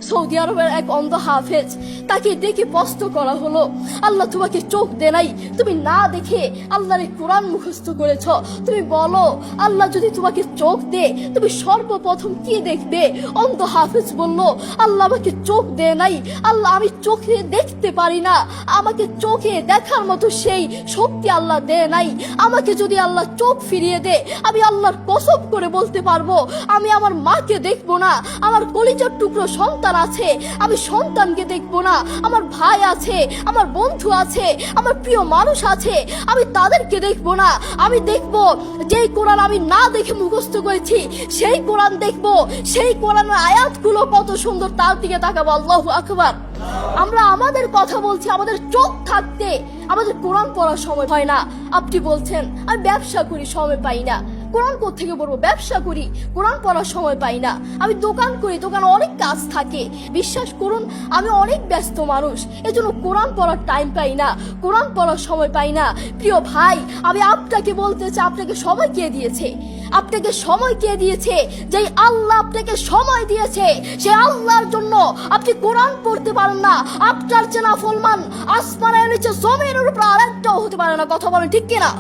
Saudi আরবের এক অন্ধ হাফেজ, তাকে ডেকে প্রশ্ন করা হলো, আল্লাহ তোমাকে চোখ দে নাই, তুমি না দেখে আল্লাহর কোরআন মুখস্থ করেছ, তুমি বলো আল্লাহ যদি তোমাকে চোখ দে তুমি সর্বপ্রথম কি দেখবে? অন্ধ হাফেজ বলল, আল্লাহ আমাকে চোখ দে নাই, আল্লাহ আমি চোখে দেখতে পারি না, আমাকে চোখে দেখার মতো সেই শক্তি আল্লাহ দে নাই। আমাকে যদি আল্লাহ চোখ ফিরিয়ে দে, আমি আল্লাহর কসম করে বলতে পারবো আমি আমার মাকে দেখবো না, আমার কলিজার টুকরো সন্তান আছে আমি সন্তানকে দেখবো না, আমার ভাই আছে, আমার বন্ধু আছে, আমার প্রিয় মানুষ আছে আমি তাদেরকে দেখবো না। আমি দেখবো যেই কোরআন আমি না দেখে মুখস্থ করেছি সেই কোরআন দেখবো, সেই কোরআনের আয়াতগুলো কত সুন্দর তার দিকে তাকাবো। আল্লাহু আকবার। আমরা আমাদের কথা বলছি, আমাদের চোখ থাকতে আমাদের কোরআন পড়ার সময় হয় না। আপনি বলছেন আমি ব্যবসা করি সময় পাই না, কোরআন কোত্থেকে পড়বো? ব্যবসা করি কোরআন পড়ার সময় পাই না, আমি দোকান করি দোকানে অনেক কাজ থাকে, বিশ্বাস করুন আমি অনেক ব্যস্ত মানুষ, এজন্য কোরআন পড়ার টাইম পাই না, কোরআন পড়ার সময় পাই না। প্রিয় ভাই, আমি আপনাকে বলতে চাই আপনাকে সময় কে দিয়েছে? আপনাকে সময় কে দিয়েছে? যে আল্লাহ আপনাকে সময় দিয়েছে সেই আল্লাহর জন্য আপনি কোরআন পড়তে পারেন না। আপনার চেনা ফলমান আসমানের নিচে জমিনের উপর আরেকটাও হতে পারে না। কথা বলেন ঠিক কিনা?